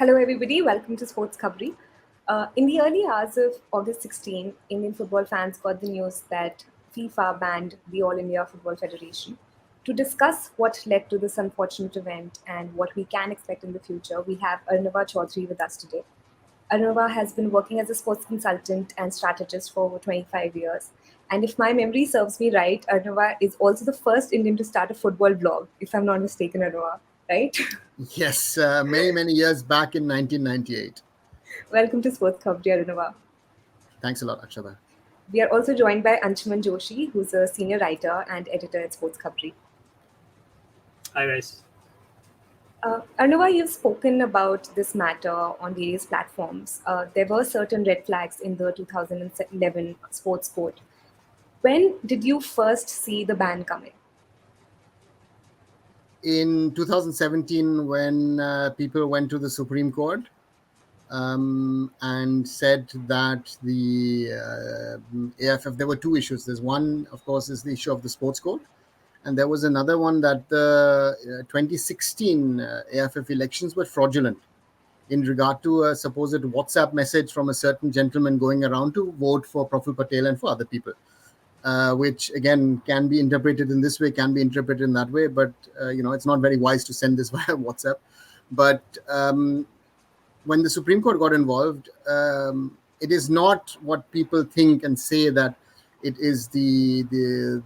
Hello, everybody. Welcome to Sports Coverage. In the early hours of August 16, Indian football fans got the news that FIFA banned the All India Football Federation. To discuss what led to this unfortunate event and what we can expect in the future, we have Arunava Chaudhary with us today. Arunava has been working as a sports consultant and strategist for over 25 years. And if my memory serves me right, Arunava is also the first Indian to start a football blog, if I'm not mistaken, Arunava, right? Yes, many years back in 1998. Welcome to Sports Coverage, Arunava. Thanks a lot, Akshada. We are also joined by Anshuman Joshi, who's a senior writer and editor at Sports Coverage. Hi guys. Arunava, you've spoken about this matter on various platforms. There were certain red flags in the 2011 sports code. When did you first see the ban coming? In 2017, when people went to the Supreme Court and said that the AIFF, there were two issues. There's one, of course, is the issue of the sports code. And there was another one that the 2016 AIFF elections were fraudulent in regard to a supposed WhatsApp message from a certain gentleman going around to vote for Praful Patel and for other people, which again can be interpreted in this way, can be interpreted in that way. But, it's not very wise to send this via WhatsApp. But when the Supreme Court got involved, it is not what people think and say that it is the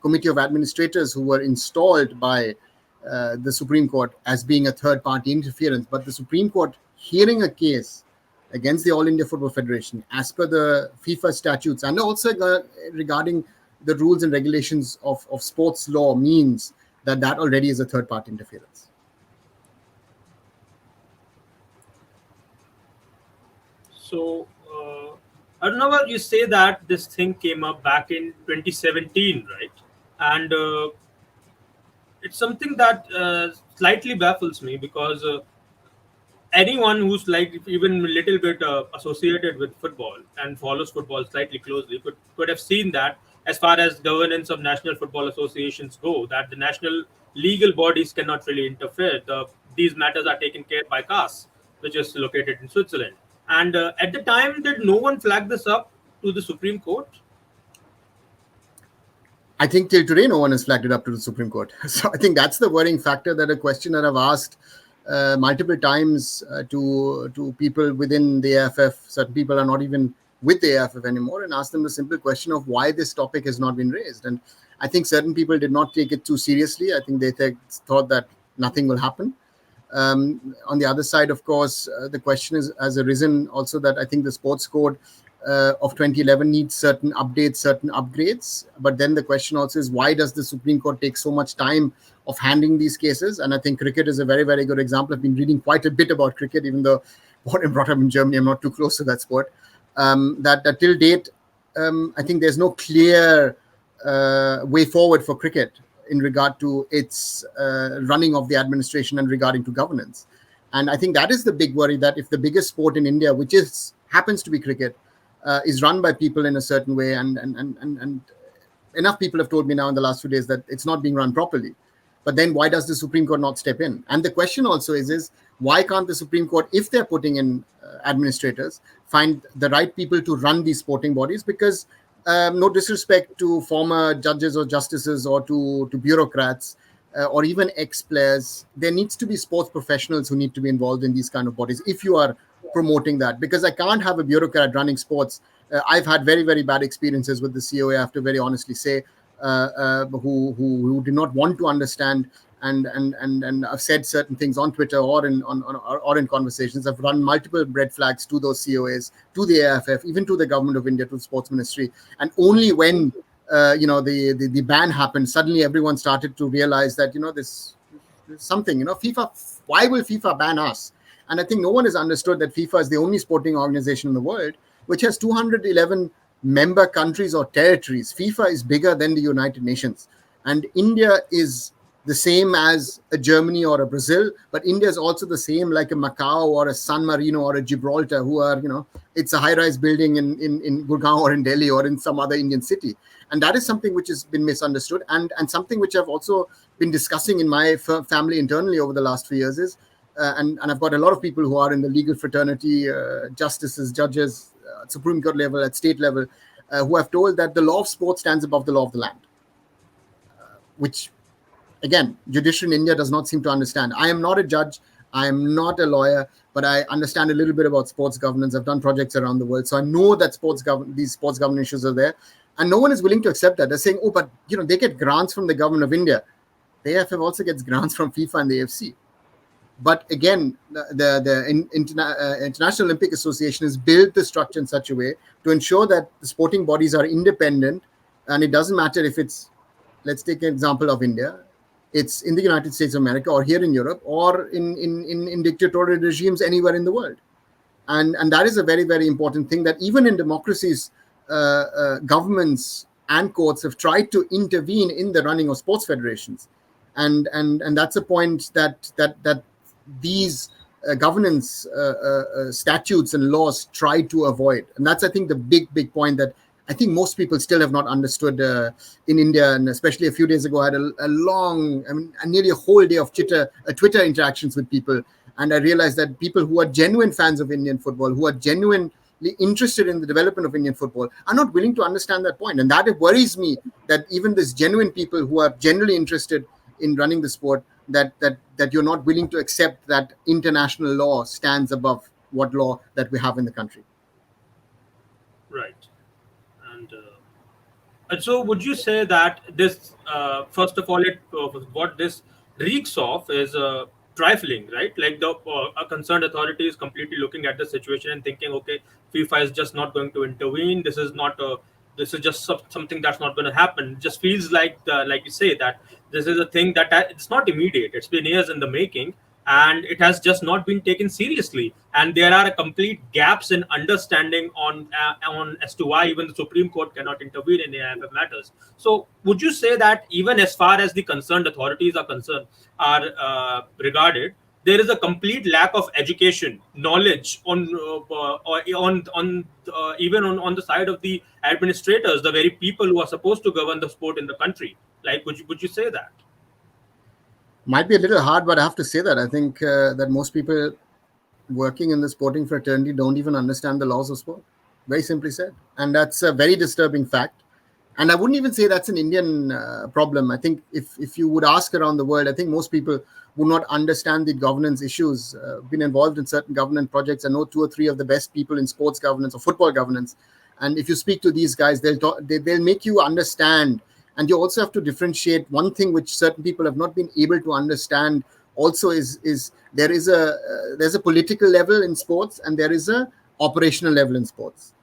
Committee of Administrators who were installed by the Supreme Court as being a third-party interference, but the Supreme Court hearing a case against the All India Football Federation as per the FIFA statutes and also regarding the rules and regulations of sports law means that already is a third-party interference. So, Arunava, you say that this thing came up back in 2017, right? And it's something that slightly baffles me because anyone who's like even a little bit associated with football and follows football slightly closely could have seen that as far as governance of national football associations go, that the national legal bodies cannot really interfere. These matters are taken care by CAS, which is located in Switzerland. And at the time, did no one flag this up to the Supreme Court? I think till today, no one has flagged it up to the Supreme Court. So I think that's the worrying factor, that a question that I've asked multiple times to people within the AIFF, certain people are not even with the AIFF anymore, and asked them the simple question of why this topic has not been raised. And I think certain people did not take it too seriously. I think they thought that nothing will happen. On the other side, of course, the question has arisen also that I think the sports code of 2011 needs certain updates, certain upgrades. But then the question also is, why does the Supreme Court take so much time of handling these cases? And I think cricket is a very, very good example. I've been reading quite a bit about cricket, even though born and brought up in Germany, I'm not too close to that sport. That till date, I think there's no clear way forward for cricket in regard to its running of the administration and regarding to governance. And I think that is the big worry, that if the biggest sport in India, which happens to be cricket, is run by people in a certain way, and enough people have told me now in the last few days that it's not being run properly. But then why does the Supreme Court not step in? And the question also is why can't the Supreme Court, if they're putting in administrators, find the right people to run these sporting bodies? Because no disrespect to former judges or justices or to bureaucrats or even ex-players, there needs to be sports professionals who need to be involved in these kind of bodies if you are promoting that. Because I can't have a bureaucrat running sports. I've had very, very bad experiences with the COA, I have to very honestly say, who did not want to understand and I've said certain things on Twitter or in conversations. I've run multiple red flags to those COAs, to the AIFF, even to the government of India, to the sports ministry. And only when the ban happened, suddenly everyone started to realize that there's something. FIFA. Why will FIFA ban us? And I think no one has understood that FIFA is the only sporting organization in the world which has 211 member countries or territories. FIFA is bigger than the United Nations, and India is the same as a Germany or a Brazil, but India is also the same like a Macau or a San Marino or a Gibraltar, who are, it's a high-rise building in Gurgaon or in Delhi or in some other Indian city. And that is something which has been misunderstood, and something which I've also been discussing in my family internally over the last few years is and I've got a lot of people who are in the legal fraternity, justices, judges, Supreme Court level, at state level, who have told that the law of sport stands above the law of the land, which, again, judiciary in India does not seem to understand. I am not a judge, I am not a lawyer, but I understand a little bit about sports governance. I've done projects around the world, so I know that these sports governance issues are there, and no one is willing to accept that. They're saying, oh, but they get grants from the government of India. The AIFF also gets grants from FIFA and the AFC. But again, the International Olympic Association has built the structure in such a way to ensure that the sporting bodies are independent, and it doesn't matter if it's, let's take an example of India, it's in the United States of America or here in Europe or in dictatorial regimes anywhere in the world. And that is a very, very important thing, that even in democracies, governments and courts have tried to intervene in the running of sports federations. And that's a point that these governance statutes and laws try to avoid. And that's, I think, the big point that I think most people still have not understood in India. And especially a few days ago, I had a long, nearly a whole day of Twitter interactions with people. And I realized that people who are genuine fans of Indian football, who are genuinely interested in the development of Indian football, are not willing to understand that point. And that worries me, that even these genuine people who are generally interested in running the sport, that you're not willing to accept that international law stands above what law that we have in the country. Right. And so would you say that this, first of all, what this reeks of is trifling, right? Like a concerned authority is completely looking at the situation and thinking, okay, FIFA is just not going to intervene. This is just something that's not going to happen. It just feels like you say, that this is a thing that it's not immediate. It's been years in the making, and it has just not been taken seriously. And there are complete gaps in understanding on as to why even the Supreme Court cannot intervene in AIFF matters. So would you say that even as far as the concerned authorities are regarded, there is a complete lack of education, knowledge even on the side of the administrators, the very people who are supposed to govern the sport in the country? Like, would you say that? Might be a little hard, but I have to say that I think that most people working in the sporting fraternity don't even understand the laws of sport. Very simply said. And that's a very disturbing fact. And I wouldn't even say that's an Indian problem. I think if you would ask around the world, I think most people would not understand the governance issues. Been involved in certain governance projects. I know 2 or 3 of the best people in sports governance or football governance. And if you speak to these guys, they'll make you understand. And you also have to differentiate one thing which certain people have not been able to understand also is there's a political level in sports, and there is a operational level in sports.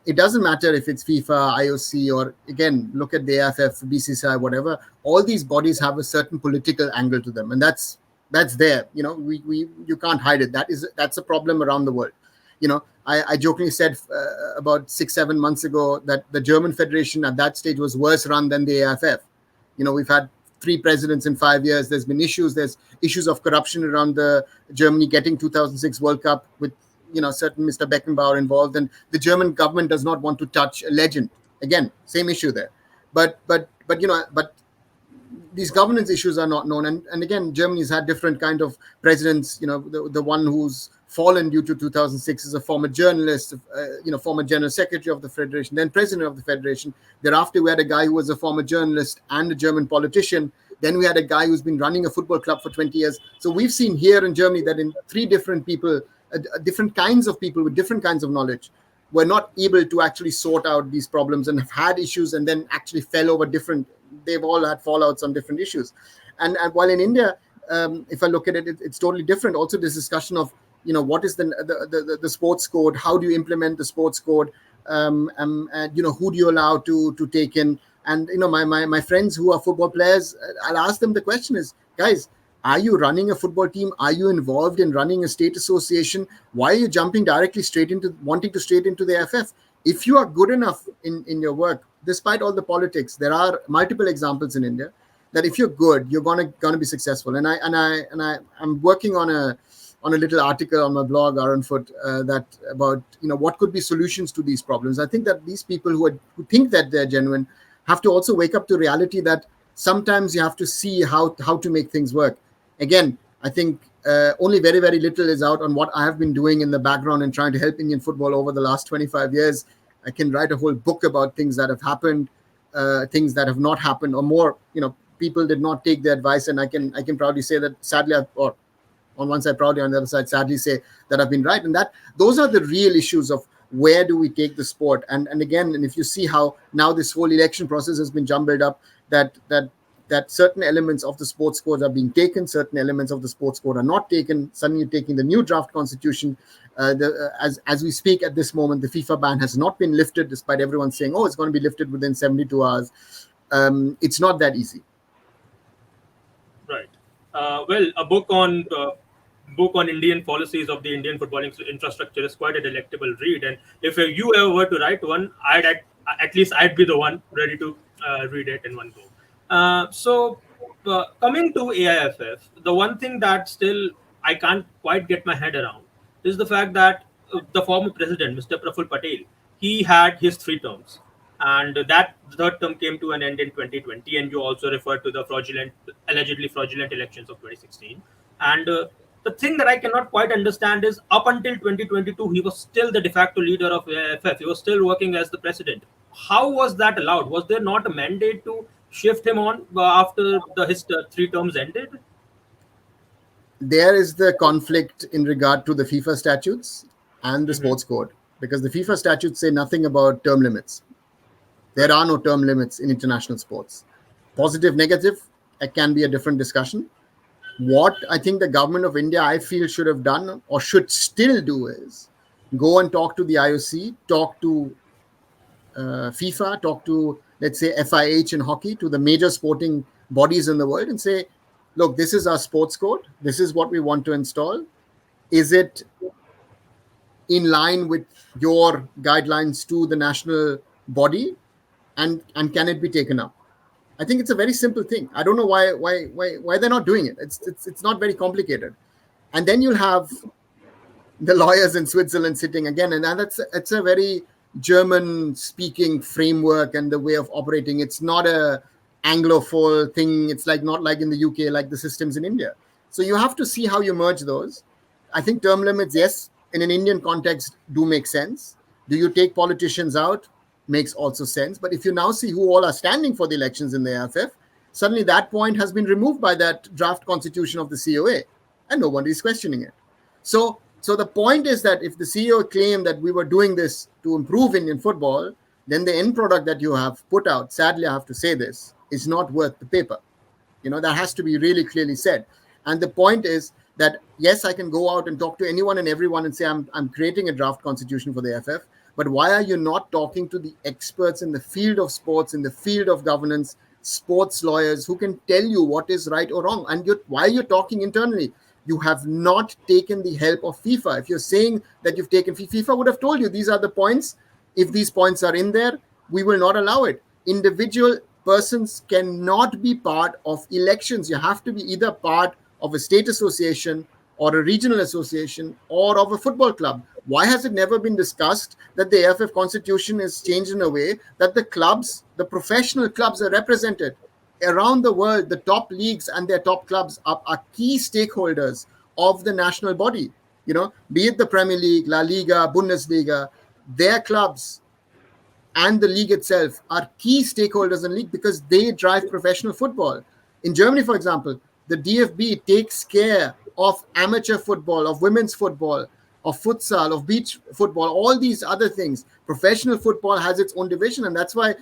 It doesn't matter if it's FIFA, IOC, or again, look at the AIFF, BCCI, whatever. All these bodies have a certain political angle to them, and that's there. You can't hide it. That's a problem around the world. I jokingly said about 6-7 months ago that the German Federation at that stage was worse run than the AIFF. We've had 3 presidents in 5 years. There's been issues. There's issues of corruption around the Germany getting 2006 World Cup with certain Mr. Beckenbauer involved, and the German government does not want to touch a legend. Again, same issue there. But these governance issues are not known. And again, Germany's had different kind of presidents. The one who's fallen due to 2006 is a former journalist, former general secretary of the federation, then president of the federation. Thereafter, we had a guy who was a former journalist and a German politician. Then we had a guy who's been running a football club for 20 years. So we've seen here in Germany that in 3 different people, different kinds of people with different kinds of knowledge, were not able to actually sort out these problems and have had issues, and then actually fell over they've all had fallouts on different issues. And while in India, if I look at it, it's totally different. Also, this discussion of, what is the sports code? How do you implement the sports code? And who do you allow to take in? And, my friends who are football players, I'll ask them the question is, guys, are you running a football team? Are you involved in running a state association? Why are you jumping directly wanting to straight into the AIFF? If you are good enough in your work, despite all the politics, there are multiple examples in India that if you're good, you're gonna be successful. And I'm working on a little article on my blog, Arunfoot, that about what could be solutions to these problems. I think that these people who think that they're genuine have to also wake up to reality that sometimes you have to see how to make things work. Again, I think only very, very little is out on what I have been doing in the background and trying to help Indian football over the last 25 years. I can write a whole book about things that have happened, things that have not happened, or more. People did not take the advice, and I can proudly say that sadly, or on one side proudly, on the other side sadly say that I've been right. And that those are the real issues of where do we take the sport. And again, and if you see how now this whole election process has been jumbled up, that certain elements of the sports code are being taken, certain elements of the sports code are not taken. Suddenly you're taking the new draft constitution. As we speak at this moment, the FIFA ban has not been lifted, despite everyone saying, oh, it's going to be lifted within 72 hours. It's not that easy. Right. Well, a book on Indian policies of the Indian footballing infrastructure is quite a delectable read. And if you ever were to write one, at least I'd be the one ready to read it in one go. Coming to AIFF, the one thing that still I can't quite get my head around is the fact that the former president, Mr. Praful Patel, he had his 3 terms, and that third term came to an end in 2020. And you also referred to the allegedly fraudulent elections of 2016. And the thing that I cannot quite understand is, up until 2022, he was still the de facto leader of AIFF. He was still working as the president. How was that allowed? Was there not a mandate to shift him on after his 3 terms ended? There is the conflict in regard to the FIFA statutes and the sports code, because the FIFA statutes say nothing about term limits. There are no term limits in international sports. Positive, negative, it can be a different discussion. What I think the government of India, I feel, should have done or should still do is go and talk to the IOC, talk to FIFA, talk to, let's say, FIH in hockey, to the major sporting bodies in the world, and say, look, this is our sports code. This is what we want to install. Is it in line with your guidelines to the national body? And can it be taken up? I think it's a very simple thing. I don't know why they're not doing it. It's not very complicated. And then you'll have the lawyers in Switzerland sitting again, and it's a very German-speaking framework and the way of operating. It's not a Anglophone thing. It's not like in the UK, like the systems in India. So you have to see how you merge those. I think term limits, yes, in an Indian context, do make sense. Do you take politicians out? Makes also sense. But if you now see who all are standing for the elections in the AIFF, suddenly that point has been removed by that draft constitution of the COA, and nobody is questioning it. So the point is that if the CEO claimed that we were doing this to improve Indian football, then the end product that you have put out, sadly I have to say this, is not worth the paper. That has to be really clearly said. And the point is that, yes, I can go out and talk to anyone and everyone and say I'm creating a draft constitution for the AIFF, but why are you not talking to the experts in the field of sports, in the field of governance, sports lawyers who can tell you what is right or wrong? And why are you talking internally? You have not taken the help of FIFA. If you're saying that you've taken, FIFA would have told you these are the points. If these points are in there, we will not allow it. Individual persons cannot be part of elections. You have to be either part of a state association or a regional association or of a football club. Why has it never been discussed that the AIFF constitution is changed in a way that the clubs, the professional clubs, are represented? Around the world, the top leagues and their top clubs are key stakeholders of the national body. Be it the Premier League, La Liga, Bundesliga, their clubs and the league itself are key stakeholders in the league because they drive professional football. In Germany, for example, the DFB takes care of amateur football, of women's football, of futsal, of beach football, all these other things. Professional football has its own division, and that's why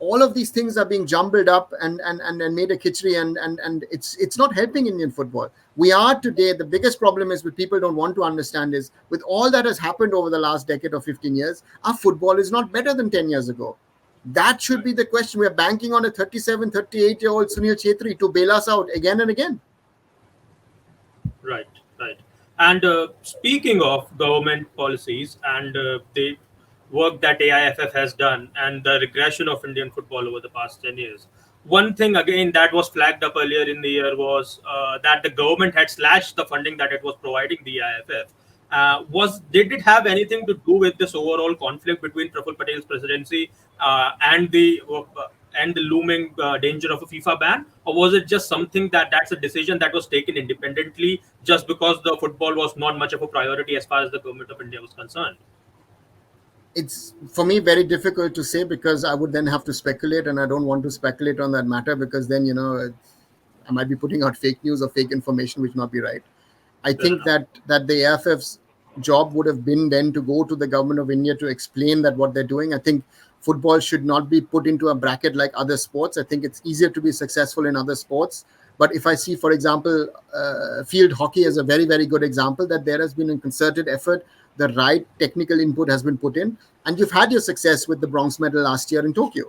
all of these things are being jumbled up and made a khichdi, and it's not helping Indian football. We are today, the biggest problem is what people don't want to understand is, with all that has happened over the last decade or 15 years, our football is not better than 10 years ago. That should be the question. We are banking on a 37, 38-year-old Sunil Chhetri to bail us out again and again. Right. And speaking of government policies and the work that AIFF has done and the regression of Indian football over the past 10 years, one thing again that was flagged up earlier in the year was that the government had slashed the funding that it was providing the AIFF. Did it have anything to do with this overall conflict between Praful Patel's presidency and the and the looming danger of a FIFA ban, or was it just something that's a decision that was taken independently just because the football was not much of a priority as far as the government of India was concerned? It's for me very difficult to say because I would then have to speculate, and I don't want to speculate on that matter because then I might be putting out fake news or fake information which not be right. I Fair think enough. that the AFF's job would have been then to go to the government of India to explain that what they're doing. I think football should not be put into a bracket like other sports. I think it's easier to be successful in other sports. But if I see, for example, field hockey as a very, very good example, that there has been a concerted effort, the right technical input has been put in, and you've had your success with the bronze medal last year in Tokyo.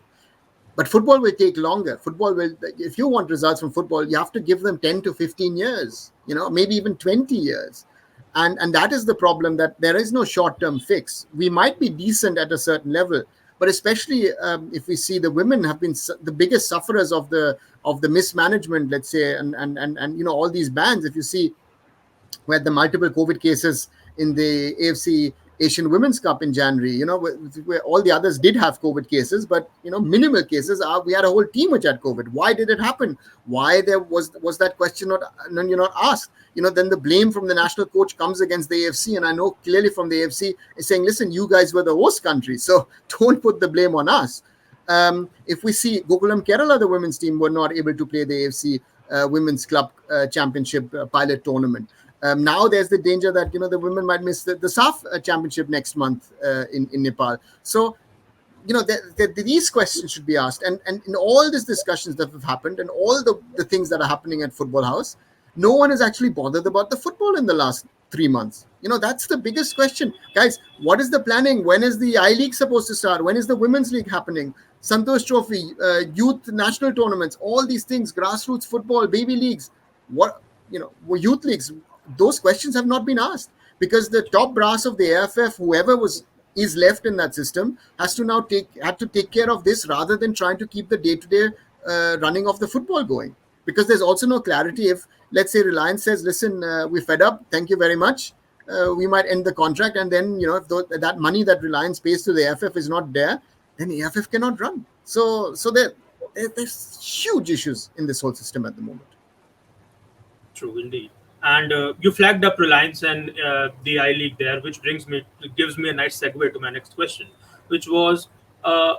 But football will take longer. Football will, if you want results from football, you have to give them 10 to 15 years, maybe even 20 years. And that is the problem, that there is no short-term fix. We might be decent at a certain level, but especially if we see the women have been the biggest sufferers of the mismanagement, let's say, and all these bans. If you see where the multiple COVID cases in the AFC Asian Women's Cup in January, where all the others did have COVID cases, but minimal cases. We had a whole team which had COVID. Why did it happen? Why there was that question not asked? Then the blame from the national coach comes against the AFC, and I know clearly from the AFC is saying, listen, you guys were the host country, so don't put the blame on us. If we see Gokulam Kerala, the women's team were not able to play the AFC Women's Club Championship pilot tournament. Now there's the danger that the women might miss the SAF championship next month in Nepal. So these questions should be asked, and in all these discussions that have happened and all the things that are happening at Football House, no one is actually bothered about the football in the last 3 months. That's the biggest question, guys. What is the planning? When is the I-League supposed to start? When is the Women's League happening? Santosh Trophy, youth national tournaments, all these things, grassroots football, baby leagues, youth leagues. Those questions have not been asked because the top brass of the AFF, whoever is left in that system, had to take care of this rather than trying to keep the day-to-day running of the football going. Because there's also no clarity. If, let's say, Reliance says, listen, we're fed up, thank you very much, we might end the contract, and then if that money that Reliance pays to the AFF is not there, then the AFF cannot run. So there's huge issues in this whole system at the moment. True, indeed. And you flagged up Reliance and the I League there, which gives me a nice segue to my next question, which was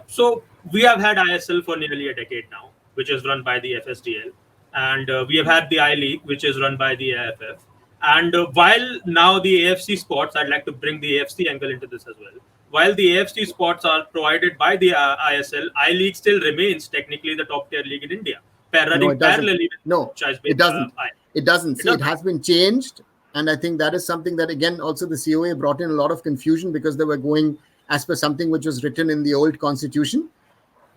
so we have had ISL for nearly a decade now, which is run by the FSDL, and we have had the I League, which is run by the AIFF. And while now the AFC spots, I'd like to bring the AFC angle into this as well. While the AFC spots are provided by the ISL, I League still remains technically the top tier league in India, running parallelly with No, it doesn't. It doesn't. See, it has been changed. And I think that is something that, again, also the COA brought in a lot of confusion because they were going as per something which was written in the old constitution.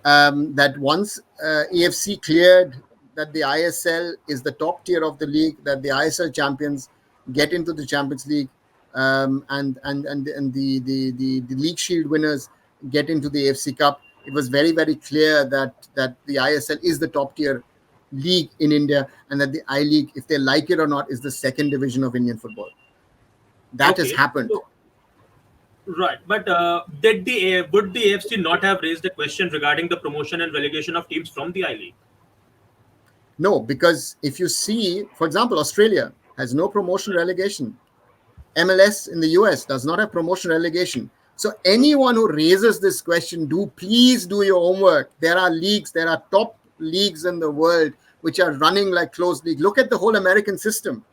That once AFC cleared that the ISL is the top tier of the league, that the ISL champions get into the Champions League, and the League Shield winners get into the AFC Cup. It was very, very clear that the ISL is the top tier league in India, and that the I League, if they like it or not, is the second division of Indian football. That has happened. Right, but would the AFC not have raised a question regarding the promotion and relegation of teams from the I League? No, because if you see, for example, Australia has no promotion relegation. MLS in the US does not have promotion relegation. So anyone who raises this question, please do your homework. There are leagues, there are top leagues in the world which are running like closed league. Look at the whole American system.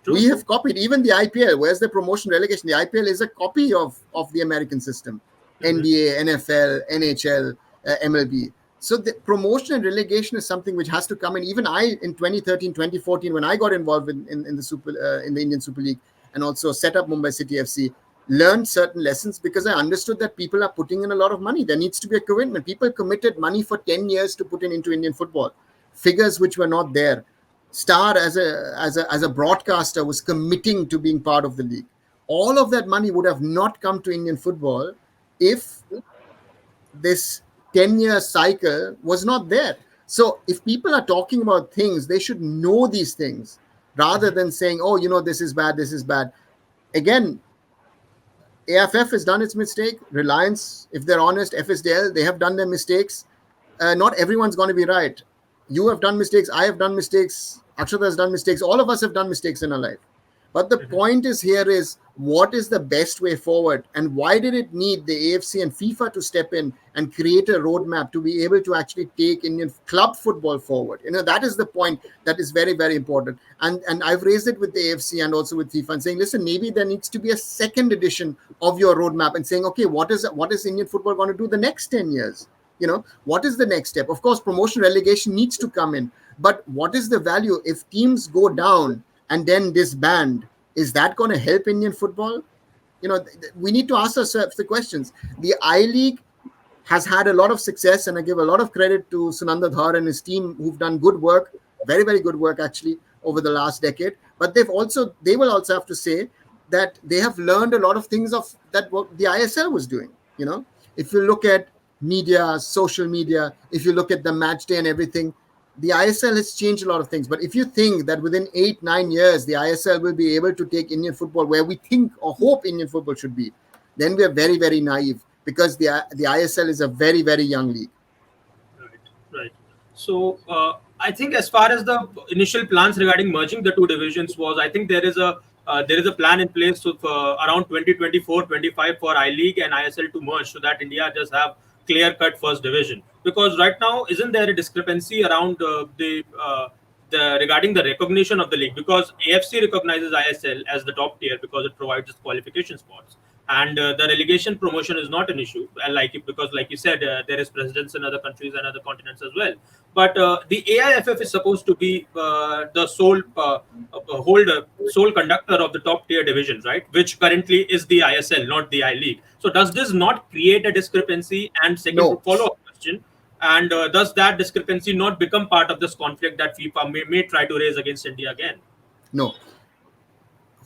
True. We have copied even the IPL. Where's the promotion relegation? The IPL is a copy of the American system. NBA, NFL, NHL, MLB. So the promotion and relegation is something which has to come in. Even I, in 2013, 2014, when I got involved in the Indian Super League and also set up Mumbai City FC, learned certain lessons because I understood that people are putting in a lot of money. There needs to be a commitment. People committed money for 10 years to put into Indian football. Figures which were not there. Star as a broadcaster was committing to being part of the league. All of that money would have not come to Indian football if this 10-year cycle was not there. So if people are talking about things, they should know these things rather than saying, oh, this is bad, this is bad. Again, AFF has done its mistake. Reliance, if they're honest, FSDL, they have done their mistakes. not everyone's going to be right. You have done mistakes. I have done mistakes. Akshata has done mistakes. All of us have done mistakes in our life. But the point is here is what is the best way forward, and why did it need the AFC and FIFA to step in and create a roadmap to be able to actually take Indian club football forward? That is the point that is very, very important. And I've raised it with the AFC and also with FIFA and saying, listen, maybe there needs to be a second edition of your roadmap and saying, okay, what is Indian football going to do the next 10 years? What is the next step? Of course, promotion relegation needs to come in, but what is the value if teams go down and then disband? Is that going to help Indian football? We need to ask ourselves the questions. The I-League has had a lot of success, and I give a lot of credit to Sunanda Dhar and his team who've done good work, very, very good work actually over the last decade. But they will also have to say that they have learned a lot of things of that what the ISL was doing. If you look at media, social media, if you look at the match day and everything, the ISL has changed a lot of things. But if you think that within 8-9 years, the ISL will be able to take Indian football where we think or hope Indian football should be, then we are very, very naive, because the ISL is a very, very young league. Right. So I think as far as the initial plans regarding merging the two divisions was, I think there is a plan in place of around 2024-25 for I-League and ISL to merge, so that India just have clear-cut first division. Because right now, isn't there a discrepancy around the regarding the recognition of the league? Because AFC recognizes ISL as the top tier because it provides its qualification spots, and the relegation promotion is not an issue. Because like you said, there is precedence in other countries and other continents as well. But the AIFF is supposed to be the sole conductor of the top tier divisions, right? Which currently is the ISL, not the I League. So does this not create a discrepancy? And second, No. follow-up question. And does that discrepancy not become part of this conflict that FIFA may try to raise against India again? No.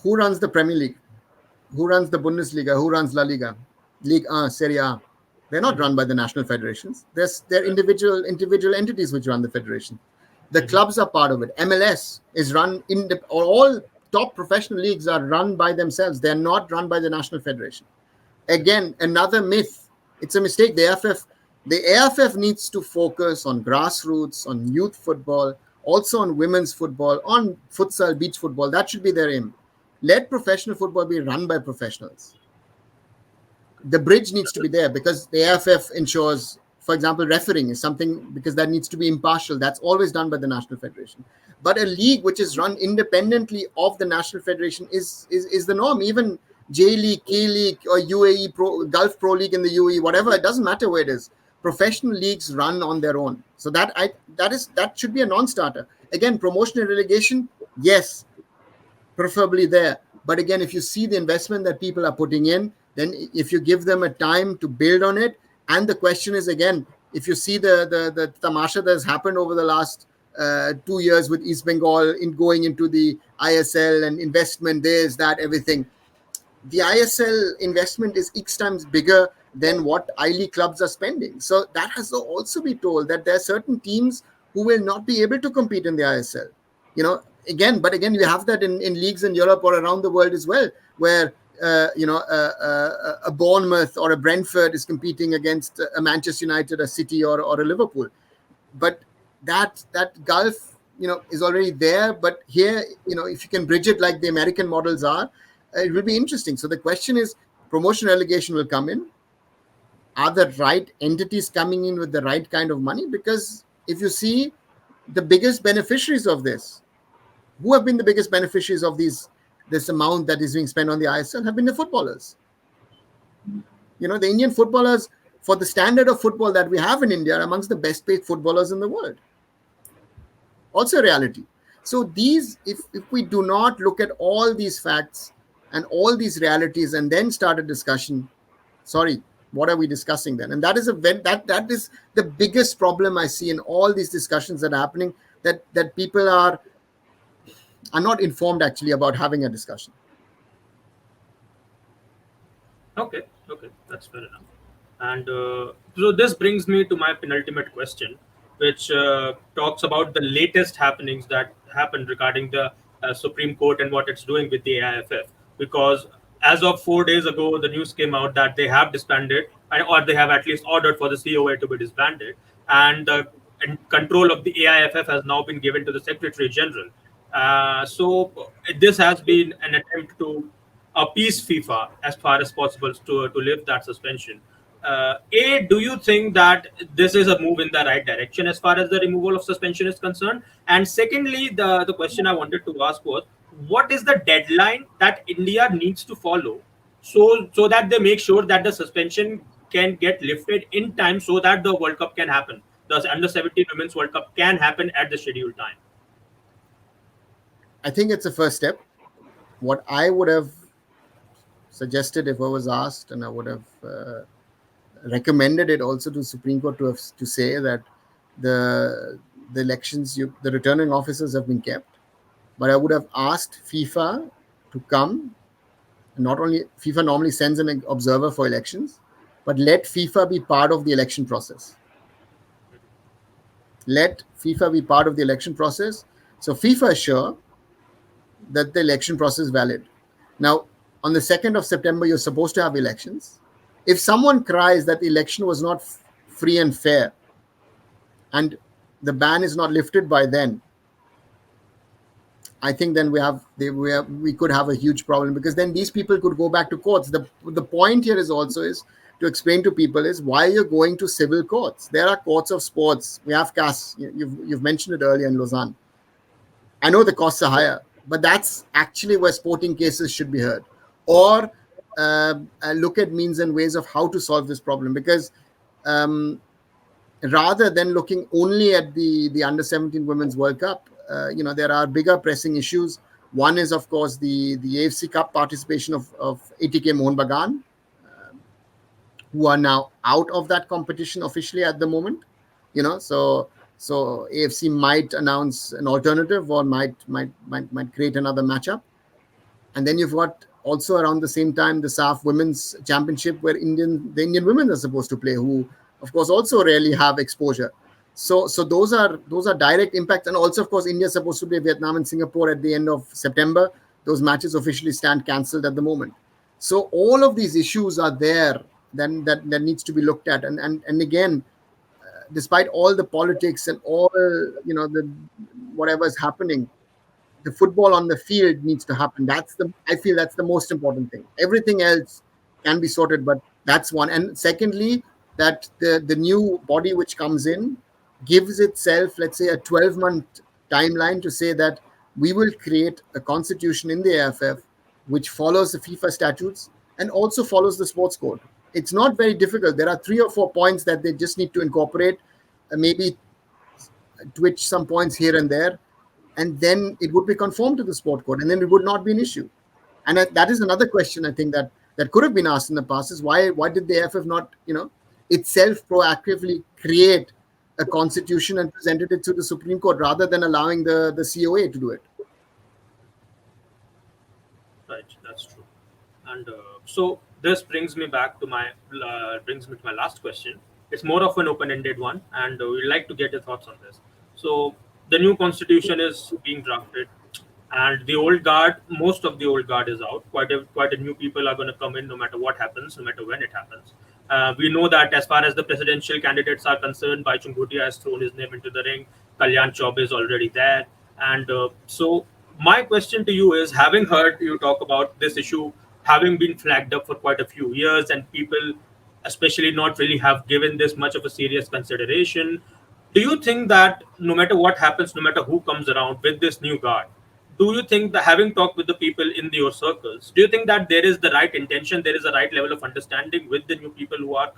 Who runs the Premier League? Who runs the Bundesliga? Who runs La Liga? Ligue 1, Serie A. They're not run by the national federations. They're individual entities which run the federation. The clubs are part of it. MLS is run all top professional leagues are run by themselves. They're not run by the national federation. Again, another myth. It's a mistake. The AFF needs to focus on grassroots, on youth football, also on women's football, on futsal, beach football. That should be their aim. Let professional football be run by professionals. The bridge needs to be there, because the AFF ensures, for example, refereeing is something, because that needs to be impartial. That's always done by the national federation. But a league which is run independently of the national federation is the norm. Even J League, K League, or UAE Gulf Pro League in the UAE, whatever, it doesn't matter where it is. Professional leagues run on their own. So that should be a non-starter. Again, promotion and relegation, yes, preferably there. But again, if you see the investment that people are putting in, then if you give them a time to build on it, and the question is, again, if you see the tamasha that has happened over the last 2 years with East Bengal going into the ISL and investment, this, that, everything. The ISL investment is X times bigger than what I-League clubs are spending. So that has to also be told, that there are certain teams who will not be able to compete in the ISL. Again, you have that in leagues in Europe or around the world as well, where a Bournemouth or a Brentford is competing against a Manchester United, a City, or a Liverpool. But that gulf, is already there. But here, if you can bridge it like the American models are, it will be interesting. So the question is, promotion relegation will come in. Are the right entities coming in with the right kind of money? Because if you see the biggest beneficiaries of this, who have been the biggest beneficiaries of this amount that is being spent on the ISL, have been the footballers. The Indian footballers, for the standard of football that we have in India, are amongst the best paid footballers in the world. Also a reality. So if we do not look at all these facts and all these realities and then start a discussion, sorry, what are we discussing then? And that is that is the biggest problem I see in all these discussions that are happening, that people are not informed actually about having a discussion. Okay, that's fair enough. And so this brings me to my penultimate question, which talks about the latest happenings that happened regarding the Supreme Court and what it's doing with the AIFF. Because as of 4 days ago, the news came out that they have disbanded, or they have at least ordered for the COA to be disbanded. and the control of the AIFF has now been given to the Secretary General. So this has been an attempt to appease FIFA as far as possible to lift that suspension. Do you think that this is a move in the right direction as far as the removal of suspension is concerned? And secondly, the question I wanted to ask was, what is the deadline that India needs to follow so that they make sure that the suspension can get lifted in time so that the World Cup can happen? The under 17 Women's World Cup can happen at the scheduled time. I think it's a first step. What I would have suggested if I was asked, and I would have recommended it also to Supreme Court to say that the elections, the returning officers have been kept, but I would have asked FIFA to come. Not only FIFA normally sends an observer for elections, but let FIFA be part of the election process. Let FIFA be part of the election process, so FIFA is sure that the election process is valid. Now, on the 2nd of September, you're supposed to have elections. If someone cries that the election was not free and fair, and the ban is not lifted by then, I think then we could have a huge problem, because then these people could go back to courts. The point here is also is to explain to people is why you're going to civil courts. There are courts of sports. We have CAS. You've mentioned it earlier in Lausanne. I know the costs are higher, but that's actually where sporting cases should be heard, or look at means and ways of how to solve this problem, because rather than looking only at the under 17 Women's World Cup, there are bigger pressing issues. One is, of course, the AFC Cup participation of ATK Mohun Bagan, who are now out of that competition officially at the moment. So AFC might announce an alternative, or might create another matchup. And then you've got also around the same time the SAF Women's Championship, where the Indian women are supposed to play, who of course also rarely have exposure. So those are direct impacts. And also, of course, India is supposed to play Vietnam and Singapore at the end of September. Those matches officially stand cancelled at the moment. So all of these issues are there then that needs to be looked at. And again, despite all the politics and all the whatever is happening, the football on the field needs to happen. I feel that's the most important thing. Everything else can be sorted, but that's one. And secondly, that the new body which comes in gives itself, let's say, a 12-month timeline to say that we will create a constitution in the AFF which follows the FIFA statutes and also follows the sports code. It's not very difficult. There are 3 or 4 points that they just need to incorporate, maybe twitch some points here and there, and then it would be conformed to the sport code, and then it would not be an issue. And that is another question I think that could have been asked in the past, is why did the AFF not itself proactively create a constitution and presented it to the Supreme Court rather than allowing the COA to do it? Right, that's true. And so this brings me to my last question. It's more of an open-ended one, and we'd like to get your thoughts on this. So the new constitution is being drafted, and the old guard, most of the old guard is out. Quite a new people are going to come in, no matter what happens, no matter when it happens. We know that as far as the presidential candidates are concerned, Baichung Bhutia has thrown his name into the ring. Kalyan Chaubey is already there, and so my question to you is, having heard you talk about this issue having been flagged up for quite a few years, and people especially not really have given this much of a serious consideration, do you think that no matter what happens, no matter who comes around with this new guard, do you think that, having talked with the people in your circles, do you think that there is the right intention, there is a right level of understanding with the new people who are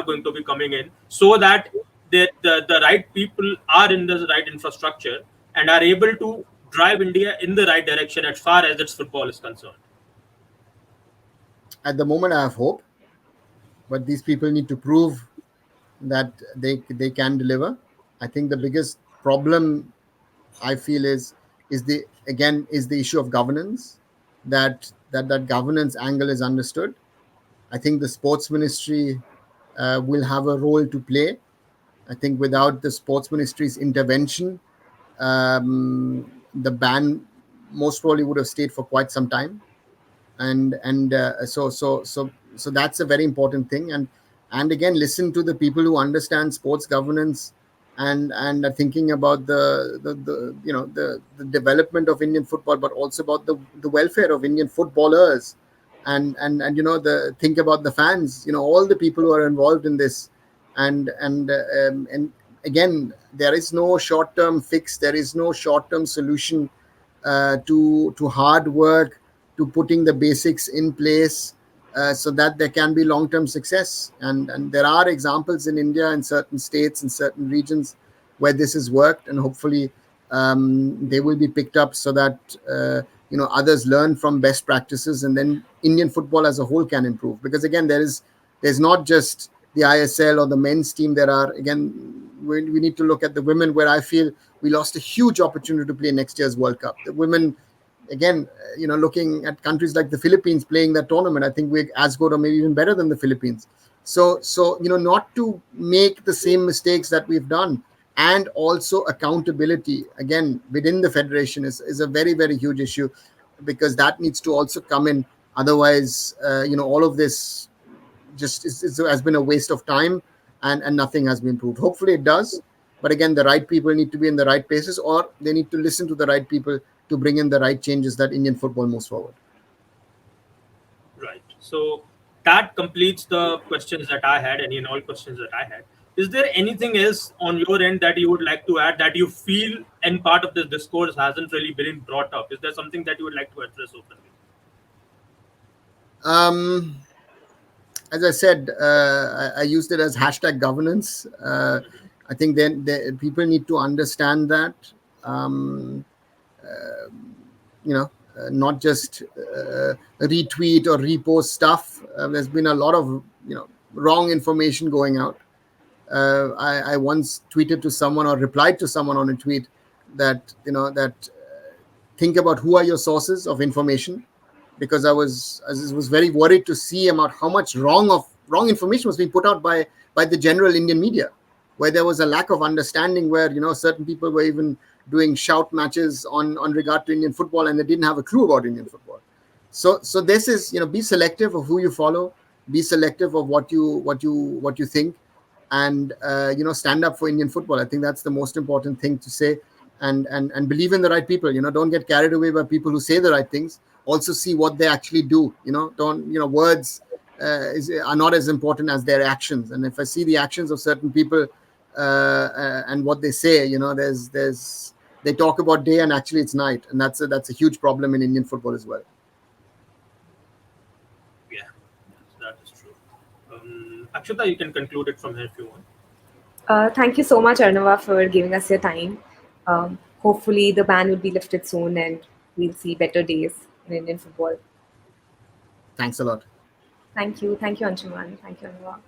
going to be coming in, so that the right people are in the right infrastructure and are able to drive India in the right direction as far as its football is concerned? At the moment, I have hope, but these people need to prove that they can deliver. I think the biggest problem I feel is the issue of governance, that governance angle is understood. I think the sports ministry will have a role to play. I think without the sports ministry's intervention, the ban most probably would have stayed for quite some time. So that's a very important thing. And and again listen to the people who understand sports governance and are thinking about the development of Indian football, but also about the welfare of Indian footballers, and the think about the fans, all the people who are involved in this, and again, there is no short term fix, there is no short term solution to hard work, to putting the basics in place, so that there can be long term success. And there are examples in India, in certain states, in certain regions, where this has worked, and hopefully they will be picked up, so that others learn from best practices, and then Indian football as a whole can improve. Because again, there's not just the ISL or the men's team. There are, again, we need to look at the women, where I feel we lost a huge opportunity to play next year's World Cup. The women, again, looking at countries like the Philippines playing that tournament, I think we're as good or maybe even better than the Philippines. So not to make the same mistakes that we've done, and also accountability again within the federation is a very, very huge issue, because that needs to also come in. Otherwise, all of this just has been a waste of time, and nothing has been improved. Hopefully it does, but again, the right people need to be in the right places, or they need to listen to the right people to bring in the right changes that Indian football moves forward. Right. So that completes the questions that I had, any and all questions that I had. Is there anything else on your end that you would like to add, that you feel and part of this discourse hasn't really been brought up? Is there something that you would like to address openly? As I said, I used it as hashtag governance. I think then people need to understand that, not just retweet or repost stuff. There's been a lot of wrong information going out. I once tweeted to someone, or replied to someone on a tweet, that think about who are your sources of information, because I was very worried to see about how much wrong information was being put out by the general Indian media, where there was a lack of understanding, where certain people were even doing shout matches on regard to Indian football, and they didn't have a clue about Indian football. So this is, be selective of who you follow, be selective of what you think, and stand up for Indian football. I think that's the most important thing to say, and believe in the right people. Don't get carried away by people who say the right things. Also see what they actually do. Don't words are not as important as their actions. And if I see the actions of certain people and what they say, there's they talk about day and actually it's night, and that's a huge problem in Indian football as well. Yeah, that is true. Akshata, you can conclude it from here if you want. Thank you so much, Arunava, for giving us your time. Hopefully, the ban will be lifted soon and we'll see better days in Indian football. Thanks a lot. Thank you. Thank you, Anshuman. Thank you, Arunava.